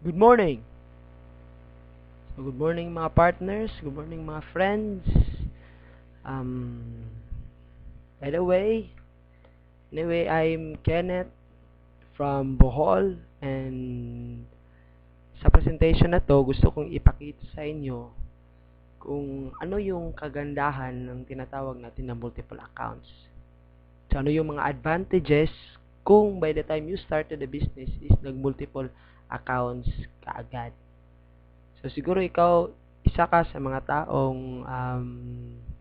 Good morning. So, good morning mga partners, good morning mga friends. Um, by the way, anyway, I'm Kenneth from Bohol, and sa presentation na to, gusto kong ipakita sa inyo kung ano yung kagandahan ng tinatawag natin na multiple accounts. So, ano yung mga advantages kung by the time you started the business is nag-multiple accounts kaagad. So, siguro ikaw, isa ka sa mga taong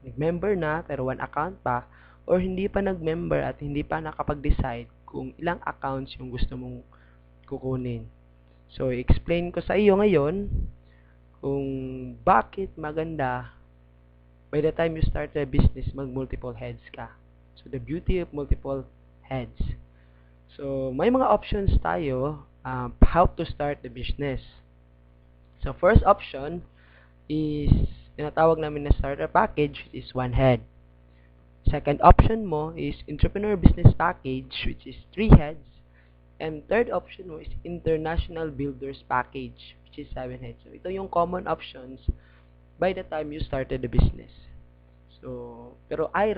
nag-member na pero one account pa, or hindi pa nag-member at hindi pa nakapag-decide kung ilang accounts yung gusto mong kukunin. So, explain ko sa iyo ngayon kung bakit maganda by the time you start a business, mag-multiple heads ka. So, the beauty of multiple heads. So, may mga options tayo how to start the business. So, first option is tinatawag namin na starter package, which is one head. Second option mo is entrepreneur business package, which is 3 heads. And third option mo is international builders package, which is 7 heads. So, ito yung common options by the time you started the business. So, pero I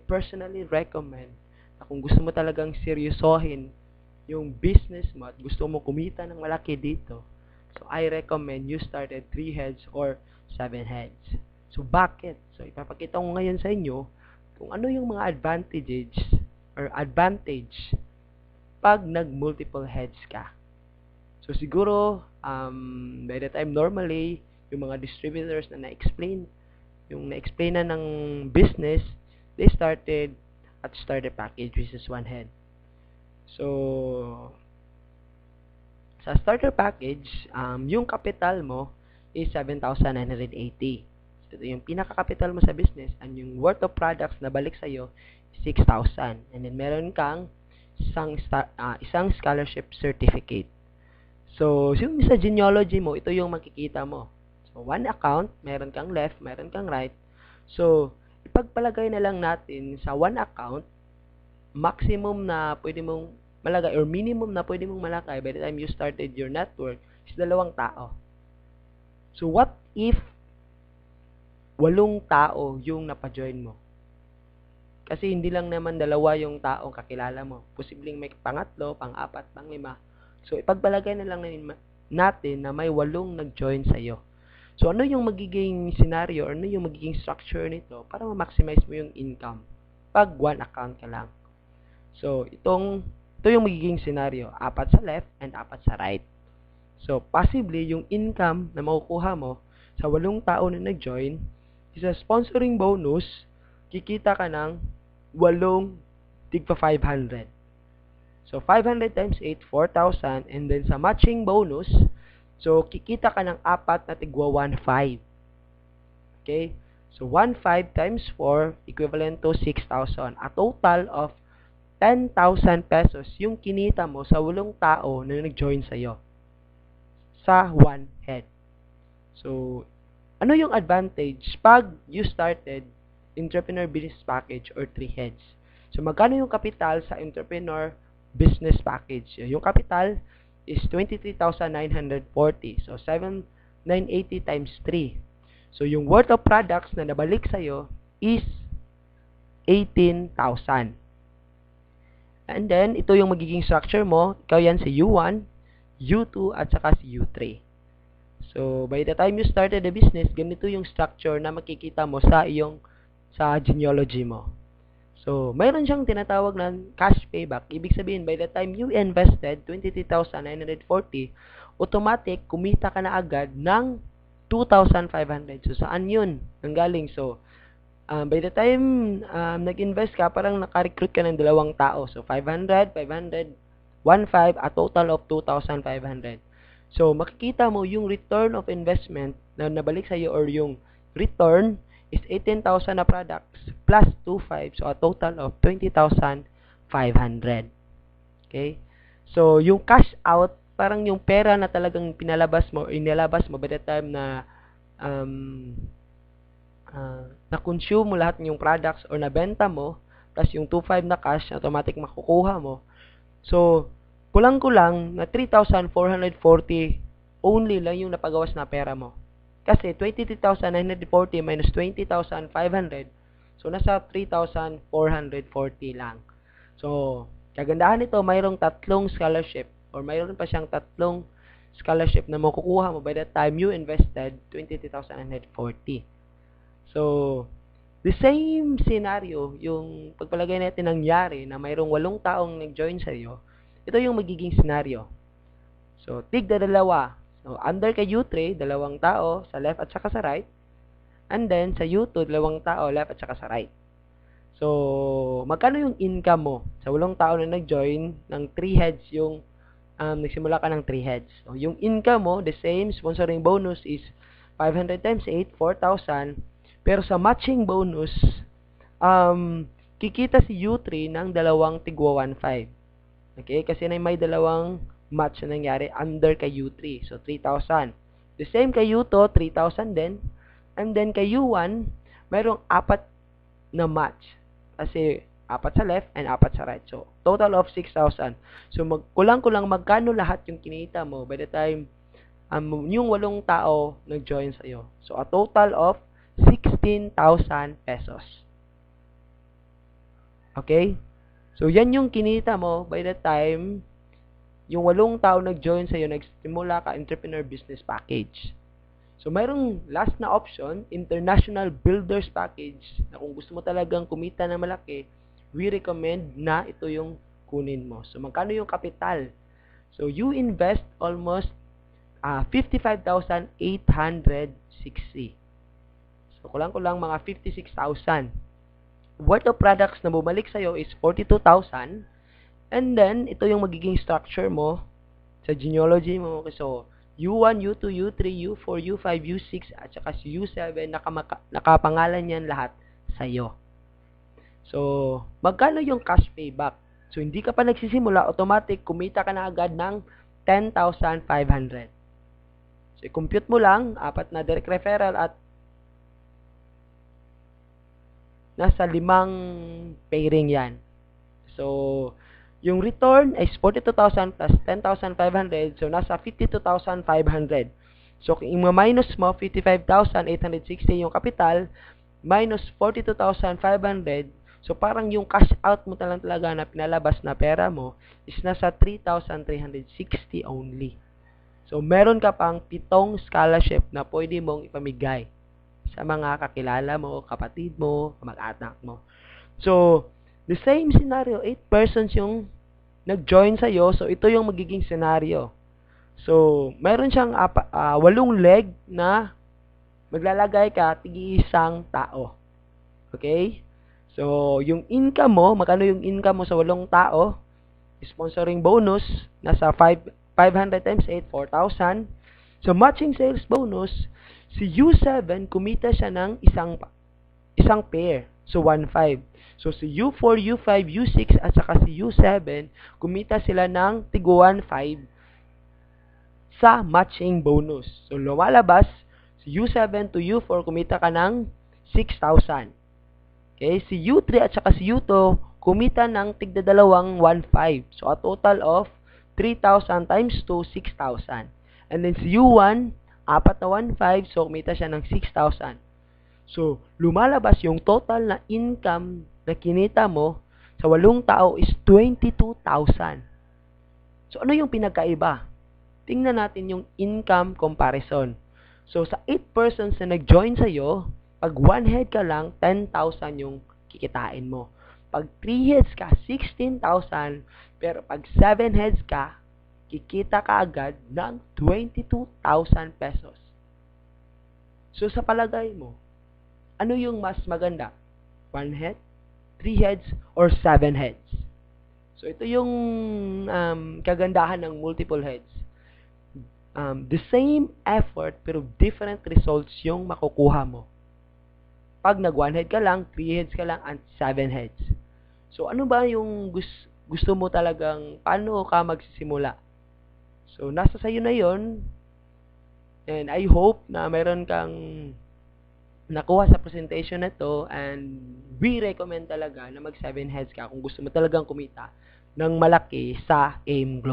personally recommend na kung gusto mo talagang seryosohin yung business mo at gusto mo kumita ng malaki dito, so I recommend you start at 3 heads or 7 heads. So, bakit? So, ipapakita ko ngayon sa inyo kung ano yung mga advantage pag nag-multiple heads ka. So, siguro, by the time normally, yung mga distributors na na-explain na ng business, they started at starter package, which is 1 head. So, sa starter package, yung capital mo is 7,980. So, ito yung pinaka-capital mo sa business, and yung worth of products na balik sa'yo is 6,000. And then, meron kang isang scholarship certificate. So, yung sa genealogy mo, ito yung makikita mo. So, one account, meron kang left, meron kang right. So, ipagpalagay na lang natin sa one account, maximum na pwede mong malagay or minimum na pwede mong malagay by the time you started your network is 2 tao. So, what if 8 tao yung napajoin mo? Kasi hindi lang naman 2 yung taong kakilala mo. Posibleng may pangatlo, pang-apat, pang-5. So, ipagpalagay na lang natin na may 8 nag-join sa'yo. So, ano yung magiging scenario or ano yung magiging structure nito para ma-maximize mo yung income pag one account ka lang? So, ito yung magiging scenario. 4 sa left and 4 sa right. So, possibly, yung income na makukuha mo sa 8 tao na nag-join is a sponsoring bonus, kikita ka ng 8 tigpa 500. So, 500 times 8, 4,000. And then, sa matching bonus, so, kikita ka ng 4 na tigwa 1,500. Okay? So, 1,500 times 4 equivalent to 6,000. A total of 10,000 pesos yung kinita mo sa 8 tao na nag-join sa'yo sa one head. So, ano yung advantage pag you started entrepreneur business package or 3 heads? So, magkano yung capital sa entrepreneur business package? Yung capital is 23,940. So, 7,980 times 3. So, yung worth of products na nabalik sa'yo is 18,000. And then, ito yung magiging structure mo. Ikaw yan si U1, U2, at saka si U3. So, by the time you started the business, ganito yung structure na makikita mo sa genealogy mo. So, mayroon siyang tinatawag na cash payback. Ibig sabihin, by the time you invested 23,940, automatic, kumita ka na agad ng 2,500. So, saan yun nanggaling? So, by the time nag-invest ka, parang naka-recruit ka ng 2 tao. So, 500, 500, 1,500, a total of 2,500. So, makikita mo yung return of investment na nabalik sa'yo or yung return is 18,000 na products plus 2,500. So, a total of 20,500. Okay? So, yung cash out, parang yung pera na talagang inilabas mo by the time na na-consume mo lahat ng yung products or nabenta mo, plus yung 2,500 na cash, automatic makukuha mo. So, kulang-kulang na 3,440 only lang yung napagawas na pera mo. Kasi 23,940 minus 20,500, so nasa 3,440 lang. So, kagandahan nito, mayroong tatlong scholarship or mayroon pa siyang tatlong scholarship na makukuha mo by the time you invested 23,940. So, the same scenario, yung pagpalagay natin nangyari na mayroong 8 taong nag-join sa iyo, ito yung magiging scenario. So, tigda dalawa. So, under kay U3, 2 tao sa left at saka sa right. And then, sa U2, 2 tao left at saka sa right. So, magkano yung income mo? Sa 8 tao na nag-join, ng 3 heads yung, nagsimula ka ng 3 heads. So, yung income mo, the same, sponsoring bonus is 500 times 8, 4,000. Pero sa matching bonus, kikita si U3 ng 2 tigwa 1.5. Okay? Kasi may 2 match na nangyari under kay U3. So, 3,000. The same kay U2, 3,000 din. And then kay U1, mayroong 4 na match. Kasi 4 sa left and 4 sa right. So, total of 6,000. So, kulang-kulang magkano lahat yung kinita mo by the time yung 8 tao nag-join sa'yo. So, a total of 16,000 pesos. Okay? So, yan yung kinita mo by the time yung 8 tao nag-join sa'yo, nagsimula ka entrepreneur business package. So, mayroong last na option, international builders package, na kung gusto mo talagang kumita ng malaki, we recommend na ito yung kunin mo. So, magkano yung kapital? So, you invest almost 55,860. So, kulang-kulang mga 56,000. Worth of products na bumalik sa'yo is 42,000. And then, ito yung magiging structure mo sa genealogy mo. So, U1, U2, U3, U4, U5, U6, at saka si U7, nakapangalan yan lahat sa'yo. So, magkano yung cash payback? So, hindi ka pa nagsisimula, automatic, kumita ka na agad ng 10,500. So, i-compute mo lang, 4 na direct referral at nasa 5 pairing yan. So, yung return is 42,000 plus 10,500. So, nasa 52,500. So, kung i-minus mo, 55,860 yung kapital, minus 42,500. So, parang yung cash out mo talaga na pinalabas na pera mo is nasa 3,360 only. So, meron ka pang 7 scholarship na pwede mong ipamigay sa mga kakilala mo, kapatid mo, mag-anak mo. So, the same scenario, 8 persons yung nag-join sa'yo. So, ito yung magiging scenario. So, meron siyang 8 leg na maglalagay ka tigi-isang tao. Okay? So, yung income mo, magkano yung income mo sa 8 tao? Sponsoring bonus, nasa 500 times 8, 4,000. So, matching sales bonus, si U7, kumita siya ng isang pair. So, 1.5. So, si U4, U5, U6, at saka si U7, kumita sila ng tigo 1.5 sa matching bonus. So, lumalabas, si U7 to U4, kumita ka ng 6,000. Okay? Si U3 at saka si U2, kumita ng tigda 1.5. So, a total of 3,000 times 2, 6,000. And then si U1, 4 na 1.5, so kumita siya ng 6,000. So, lumalabas yung total na income na kinita mo sa 8 tao is 22,000. So, ano yung pinagkaiba? Tingnan natin yung income comparison. So, sa 8 persons na nag-join sa'yo, pag 1 head ka lang, 10,000 yung kikitain mo. Pag 3 heads ka, 16,000. Pero pag 7 heads ka, kikita ka agad ng 22,000 pesos. So, sa palagay mo, ano yung mas maganda? 1 head, 3 heads, or 7 heads? So, ito yung kagandahan ng multiple heads. The same effort, pero different results yung makukuha mo. Pag nag-1 head ka lang, 3 heads ka lang, and 7 heads. So, ano ba yung gusto mo talagang, paano ka magsisimula? So, nasa sayo na yon. And I hope na meron kang nakuha sa presentation na to, and we recommend talaga na mag 7 heads ka kung gusto mo talagang kumita ng malaki sa AIM Global.